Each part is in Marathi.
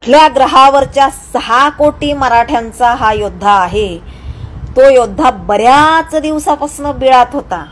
कुठल्या ग्रहावरच्या 6 कोटी मराठ्यांचा हा योद्धा आहे. तो योद्धा बऱ्याच दिवसापासून बिळात होता.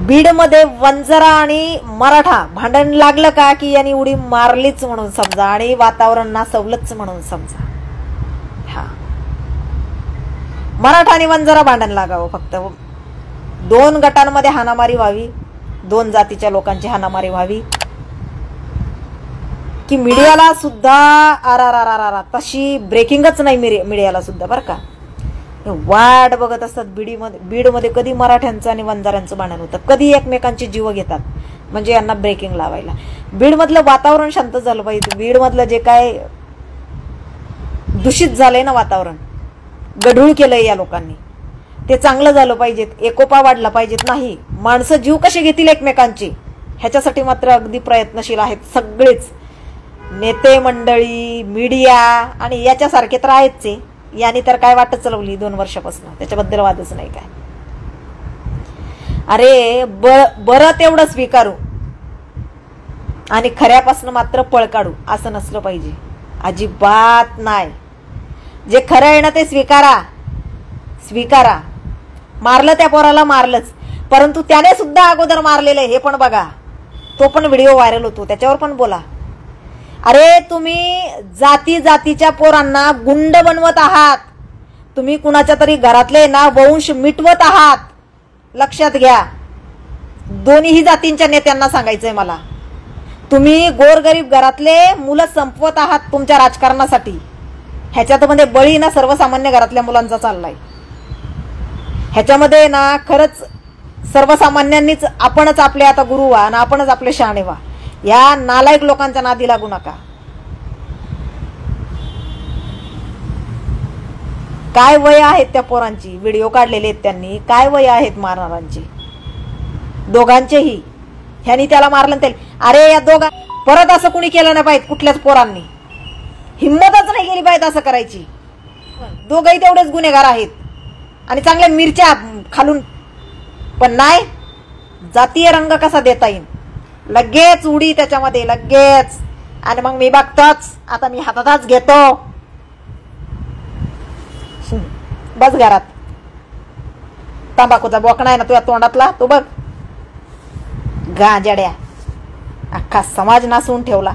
बीडमध्ये वंजारा आणि मराठा भांडण लागलं का की यांनी उडी मारलीच म्हणून समजा आणि वातावरण नासवलंच म्हणून समजा. हा, मराठा आणि वंजारा भांडण लागावं, फक्त 2 गटांमध्ये हाणामारी व्हावी, 2 जातीच्या लोकांची हाणामारी व्हावी की मीडियाला सुद्धा आरारारारा तशी ब्रेकिंगच नाही मीडियाला सुद्धा बरं का. वाट बघत असतात बीडमध्ये कधी मराठ्यांचं आणि वंजाऱ्यांचं भांडण होतं, कधी एकमेकांचे जीव घेतात म्हणजे यांना ब्रेकिंग लावायला. बीडमधलं वातावरण शांत झालं पाहिजे. बीडमधलं जे काय दूषित झालंय ना वातावरण, गढूळ केलंय या लोकांनी, ते चांगलं झालं पाहिजे, एकोपा वाढला पाहिजेत. नाही, माणसं जीव कसे घेतील एकमेकांचे ह्याच्यासाठी मात्र अगदी प्रयत्नशील आहेत सगळेच नेते मंडळी, मीडिया आणि याच्यासारखे तर आहेच. यांनी तर काय वाटत चालवली 2 वर्षापासून, त्याच्याबद्दल वादच नाही काय. अरे बरं तेवढं स्वीकारू आणि खऱ्यापासून मात्र पळ काढू असं नसलं पाहिजे, अजिबात नाही. जे खरं आहे ना ते स्वीकारा. मारलं त्या पोराला मारलंच, परंतु त्याने सुद्धा अगोदर मारलेलं हे पण बघा. तो पण व्हिडिओ व्हायरल होतो, त्याच्यावर पण बोला. अरे तुम्ही जातीच्या पोरांना गुंड बनवत आहात. तुम्ही कुणाच्या तरी घरातले ना वंश मिटवत आहात. लक्षात घ्या, दोन्ही जातींच्या नेत्यांना सांगायचंय मला. तुम्ही गोरगरीब घरातले मुलं संपवत आहात तुमच्या राजकारणासाठी. ह्याच्यामध्ये बळी ना सर्वसामान्य घरातल्या मुलांचा चाललाय. ह्याच्यामध्ये ना खरंच सर्वसामान्यांनीच आपणच आपले आता गुरु व्हा आणि आपणच आपले शहाणे व्हा. या नालायक लोकांच्या नादी लागू नका. काय वय आहेत त्या पोरांची, व्हिडिओ काढलेले आहेत त्यांनी, काय वय आहेत मारणारांची, दोघांचेही. ह्यानी त्याला मारलं त्याला. अरे या दोघा परत असं कुणी केलं नाही पाहिजे, कुठल्याच पोरांनी हिंमतच नाही केली पाहिजे असं करायची. दोघंही तेवढेच गुन्हेगार आहेत आणि चांगल्या मिरच्या खालून, पण नाही, जातीय रंग कसा देता येईल, लगेच उडी त्याच्यामध्ये लगेच. आणि मग मी बघतोच, आता मी हातातच घेतो, बस घरात. तंबाखूचा बोकणा आहे ना तुझ्या तोंडातला, तो बघ. गाजड्या, अख्खा समाज नासून ठेवला.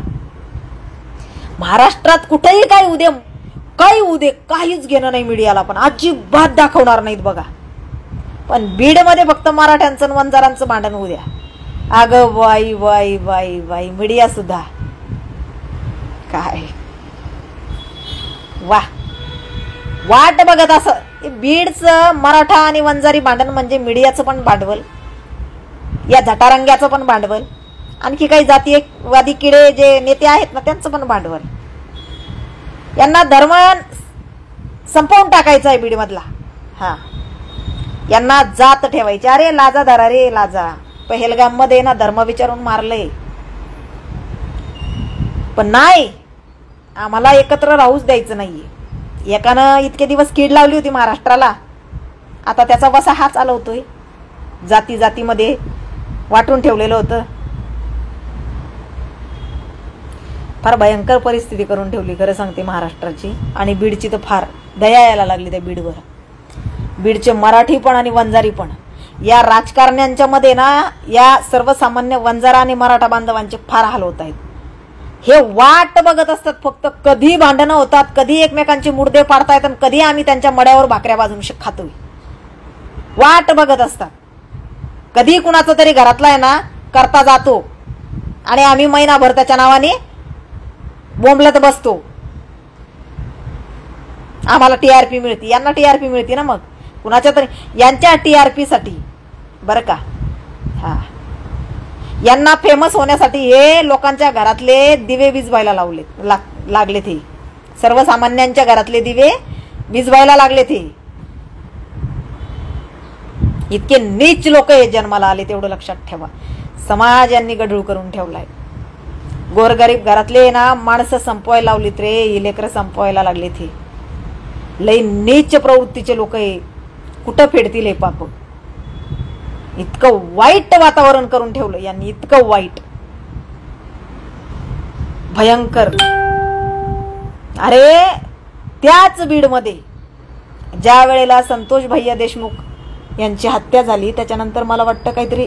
महाराष्ट्रात कुठेही काही उदे काहीच घेणं नाही मीडियाला, पण अजिबात दाखवणार नाहीत बघा. पण बीडमध्ये फक्त मराठ्यांचं आणि वंजारांचं भांडण होऊ द्या. अगं वाई वाई वाई वाई, मीडिया सुद्धा काय वाट बघत. असं बीडचं मराठा आणि वंजारी भांडण म्हणजे मीडियाचं पण भांडवल, या झटारंग्याचं पण भांडवल, आणखी काही जातीयवादी किडे जे नेते आहेत ना त्यांचं पण भांडवल. यांना धर्म संपवून टाकायचा आहे बीडमधला. हा, यांना जात ठेवायची. अरे लाजा धरा रे लाजा. पहलगाम मध्ये ना धर्म विचारून मारले, पण नाही, आम्हाला एकत्र राहूच द्यायचं नाहीये. एकानं इतके दिवस कीड लावली होती महाराष्ट्राला, आता त्याचा वसा हा चालवतोय. जातीमध्ये वाटून ठेवलेलं होतं. फार भयंकर परिस्थिती करून ठेवली खरं सांगते महाराष्ट्राची. आणि बीडची तर फार दया यायला लागली त्या बीडवर. बीडचे मराठी पण आणि वंजारी पण, या राजकारण्यांच्या मध्ये ना या सर्वसामान्य वंजारा आणि मराठा बांधवांचे फार हाल होत आहेत. हे वाट बघत असतात फक्त कधी भांडणं होतात, कधी एकमेकांचे मुर्दे पाडतायत आणि कधी आम्ही त्यांच्या मड्यावर भाकऱ्या बाजून खातोय. वाट बघत असतात. कधी कुणाचं तरी घरातला आहे ना करता जातो आणि आम्ही महिनाभर त्याच्या नावाने बोंबलत बसतो. आम्हाला टीआरपी मिळते, यांना टीआरपी मिळते ना, मग कुणाच्या तरी यांच्या टीआरपी साठी बरं का. हा, यांना फेमस होण्यासाठी हे लोकांच्या घरातले दिवे विझवायला लागले ते. सर्वसामान्यांच्या घरातले दिवे विझवायला लागले ते. इतके नीच लोक हे जन्माला आले, तेवढं लक्षात ठेवा. समाज यांनी गढूळ करून ठेवलाय. गोरगरीब घरातले ना माणसं संपवायला लावलीत रे, ही लेकरं संपवायला लागले ते. लई नीच प्रवृत्तीचे लोक हे, कुठं फेडतील हे पाप. इतकं वाईट वातावरण करून ठेवलं यांनी, इतकं वाईट, भयंकर. अरे त्याच बीडमध्ये ज्या वेळेला संतोष भैया देशमुख यांची हत्या झाली त्याच्यानंतर मला वाटतं काहीतरी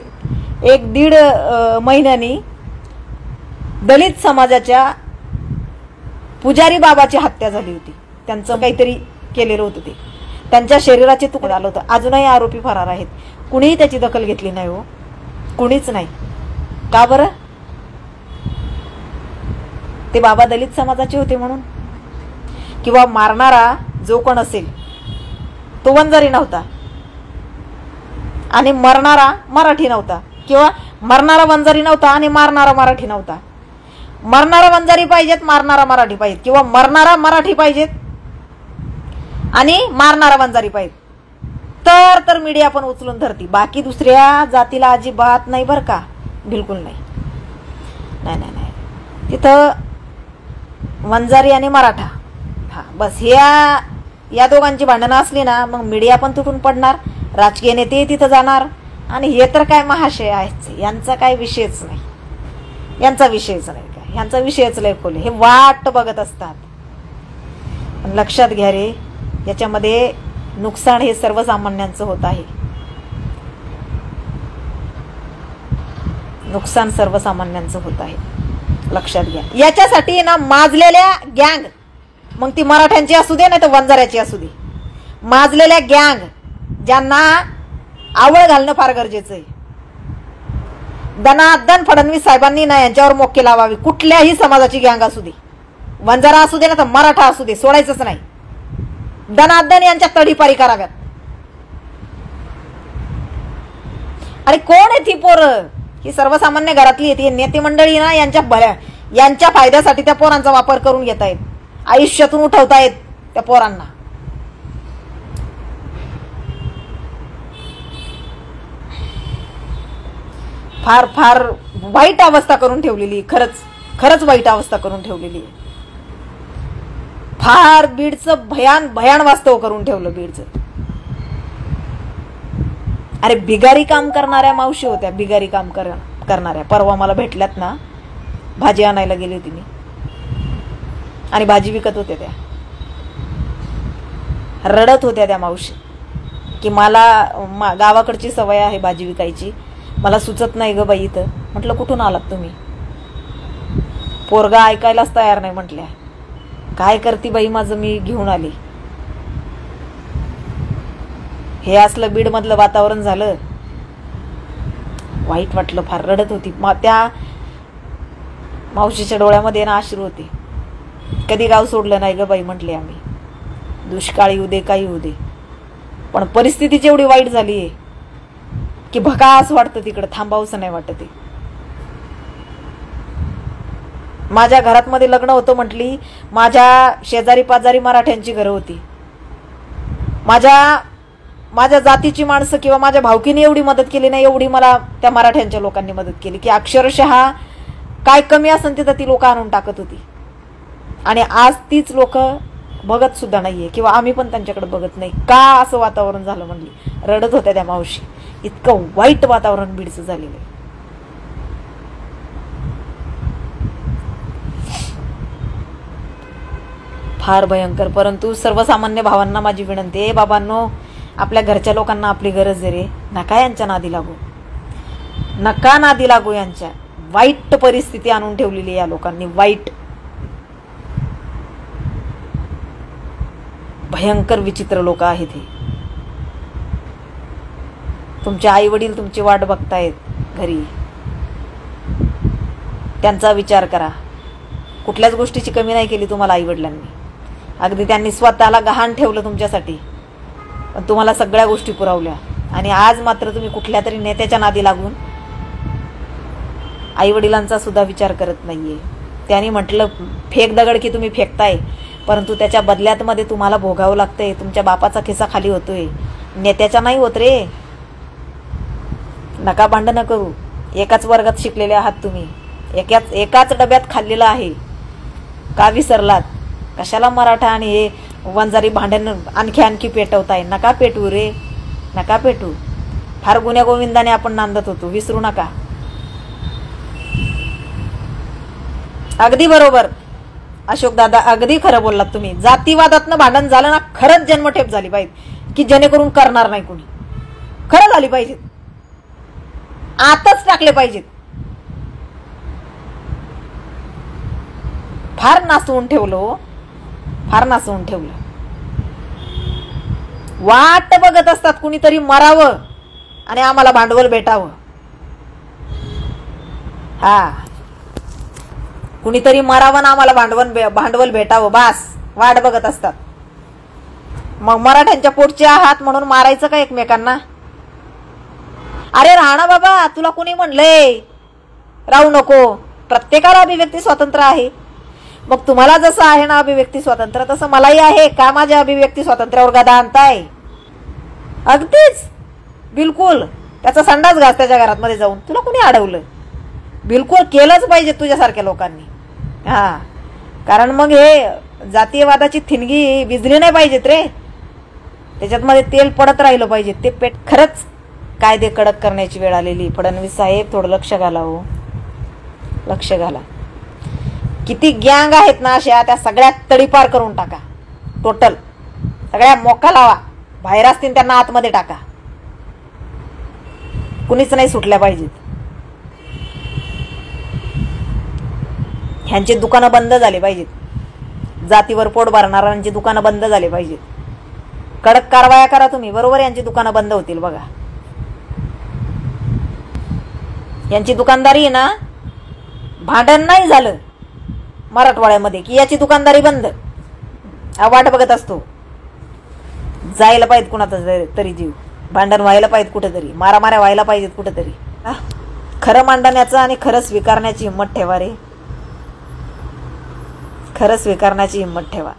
1-1.5 महिन्यांनी दलित समाजाच्या पुजारी बाबाची हत्या झाली होती. त्यांचं काहीतरी केलेलं होतं ते, त्यांच्या शरीराचे तुकडे आलं होतं. अजूनही आरोपी फरार आहेत. कुणीही त्याची दखल घेतली नाही हो, कुणीच नाही. का बरं? ते बाबा दलित समाजाचे होते म्हणून? किंवा मारणारा जो कोण असेल तो वंजारी नव्हता आणि मरणारा मराठी नव्हता, किंवा मरणारा वंजारी नव्हता आणि मारणारा मराठी नव्हता. मरणारा वंजारी पाहिजेत, मारणारा मराठी पाहिजेत, किंवा मरणारा मराठी पाहिजेत आणि मारणारा वंजारी पाहिजे, तर मीडिया पण उचलून धरती. बाकी दुसऱ्या जातीला अजिबात नाही बरं का, बिलकुल नाही. नाही नाही नाही, तिथं वंजारी आणि मराठा, हा बस, या दोघांची भांडणं असली ना मग मीडिया पण तुटून पडणार, राजकीय नेते तिथं जाणार. आणि हे तर काय महाशय आहेत, यांचा काय विषयच नाही, यांचा विषयच नाही काय, यांचा विषयच लय खोले. हे वाट बघत असतात. पण लक्षात घ्या रे, याच्यामध्ये नुकसान हे सर्वसामान्यांचं होत आहे. नुकसान सर्वसामान्यांचं होत आहे, लक्षात घ्या. याच्यासाठी ना माजलेल्या गँग, मग ती मराठ्यांची असू दे नाही तर वंजाऱ्याची असू दे, माजलेल्या गँग ज्यांना आवळ घालणं फार गरजेचं आहे. दनादन फडणवीस साहेबांनी ना यांच्यावर मोक्के लावावी. कुठल्याही समाजाची गँग असू दे, वंजारा असू दे ना तर मराठा असू दे, सोडायचंच नाही. दनादन यांच्या तडीपारी कराव्यात. अरे कोण आहे ती पोरं? ही सर्वसामान्य घरातली आहेत. नेते मंडळी ना यांच्या फायद्यासाठी त्या पोरांचा वापर करून घेत आहेत, आयुष्यातून उठवतायत त्या पोरांना. फार फार वाईट अवस्था करून ठेवलेली, खरंच वाईट अवस्था करून ठेवलेली. फार बीडचं भयान वास्तव करून ठेवलं बीडचं. अरे बिगारी काम करणाऱ्या मावशी होत्या, बिगारी काम करणाऱ्या. परवा मला भेटल्यात ना, भाजी आणायला गेली होती मी आणि भाजी विकत होत्या त्या. रडत होत्या त्या मावशी की मला गावाकडची सवय आहे भाजी विकायची, मला सुचत नाही ग बाई इथं. म्हटलं कुठून आलात तुम्ही? पोरगा ऐकायलाच तयार नाही. म्हटल्या काय करती बाई, माझं मी घेऊन आली. हे असलं बीड मधलं वातावरण झालं, वाईट वाटलं फार. रडत होती त्या मावशीच्या डोळ्यामध्ये ना अश्रू होते. कधी गाव सोडलं नाही ग बाई म्हटले आम्ही, दुष्काळ येऊ दे काही येऊ दे, पण परिस्थितीच एवढी वाईट झाली आहे की भकास वाटतं, तिकडं थांबावंसं नाही वाटत. माझ्या घरात मध्ये लग्न होतं म्हटली, माझ्या शेजारी पाजारी मराठ्यांची घरं होती. माझ्या जातीची माणसं किंवा माझ्या भावकीने एवढी मदत केली नाही एवढी मला त्या मराठ्यांच्या लोकांनी मदत केली, की अक्षरशः काय कमी असेल तिथं ती लोक आणून टाकत होती. आणि आज तीच लोक बघत सुद्धा नाहीये, किंवा आम्ही पण त्यांच्याकडे बघत नाही. का असं वातावरण झालं म्हणली. रडत होत्या त्या मावशी. इतकं वाईट वातावरण बीडचं झालेलं आहे. फार भयंकर. परंतु सर्वसामान्य भावांना माझी विनंती आहे, बाबांनो, आपल्या घरच्या लोकांना आपली गरज आहे रे. नका यांच्या नादी लागू, नका नादी लागू. यांच्या वाईट परिस्थिती आणून ठेवलेली या लोकांनी, वाईट, भयंकर विचित्र लोक आहेत हे. तुमचे आई वडील तुमची वाट बघतायत घरी, त्यांचा विचार करा. कुठल्याच गोष्टीची कमी नाही केली तुम्हाला आई वडिलांनी. अगदी त्यांनी स्वतःला गहाण ठेवलं तुमच्यासाठी, पण तुम्हाला सगळ्या गोष्टी पुरवल्या. आणि आज मात्र तुम्ही कुठल्या तरी नेत्याच्या नादी लागून आई वडिलांचा सुद्धा विचार करत नाहीये. त्यांनी म्हटलं फेक दगड की तुम्ही फेकताय, परंतु त्याच्या बदल्यात मध्ये तुम्हाला भोगावं लागतंय. तुमच्या बापाचा खिसा खाली होतोय, नेत्याचा नाही होत रे. नका भांडणं करू. एकाच वर्गात शिकलेले आहात तुम्ही, एकाच डब्यात खाल्लेलं आहे. का विसरलात? कशाला मराठा आणि हे वंजारी भांडण आणखी पेटवताय? नका पेटू रे, नका पेटू. फार गुन्ह्या गोविंदाने आपण नांदत होतो, विसरू नका. अगदी बरोबर, अशोक दादा अगदी खरं बोललात तुम्ही. जातीवादातनं भांडण झालं ना, खरंच जन्मठेप झाली पाहिजे की जेणेकरून करणार नाही कोणी. खरं झाली पाहिजेत, आताच टाकले पाहिजेत. फार नासवून ठेवलं, फार नासवून ठेवलं. वाट बघत असतात कुणीतरी मरावं आणि आम्हाला भांडवल भेटावं. हा, कुणीतरी मरावं ना आम्हाला भांडवल भेटावं, बास वाट बघत असतात. मग मराठ्यांच्या पोटचे आहात म्हणून मारायचं का एकमेकांना? अरे राणा बाबा, तुला कुणी म्हणलंय राहू नको? प्रत्येकाला अभिव्यक्ती स्वातंत्र्य आहे. मग तुम्हाला जसं आहे ना अभिव्यक्ती स्वातंत्र्य, तसं मलाही आहे. का माझ्या अभिव्यक्ती स्वातंत्र्यावर गदा आणताय? अगदीच, बिलकुल. त्याचा संडास घास त्याच्या घरात जाऊन. तुला कुणी अडवलं? बिलकुल केलंच पाहिजे तुझ्यासारख्या लोकांनी. हा, कारण मग हे जातीयवादाची थिणगी विजली नाही पाहिजेत रे. त्याच्यात तेल पडत राहिलं पाहिजे. ते पेट खरंच कायदे कडक करण्याची वेळ आलेली. फडणवीस साहेब थोडं लक्ष घाला हो, लक्ष घाला. किती गँग आहेत ना अशा, त्या सगळ्या तडीपार करून टाका. टोटल सगळ्या मोका लावा. बाहेर असतील त्यांना आतमध्ये टाका. कुणीच नाही सुटल्या पाहिजेत. ह्यांची दुकानं बंद झाली पाहिजेत. जातीवर पोट भरणाऱ्यांची दुकानं बंद झाली पाहिजेत. कडक कारवाया करा तुम्ही, बरोबर यांची दुकानं बंद होतील बघा. यांची दुकानदारी ना, भांडण नाही झालं मराठवाड्यामध्ये की याची दुकानदारी बंद. हा वाट बघत असतो. जायला पाहिजे कुणाचा तरी जीव, भांडण व्हायला पाहिजे कुठेतरी, मारामाऱ्या व्हायला पाहिजेत कुठेतरी. खरं मांडण्याचं आणि खरं स्वीकारण्याची हिंमत ठेवा रे. खरं स्वीकारण्याची हिंमत ठेवा.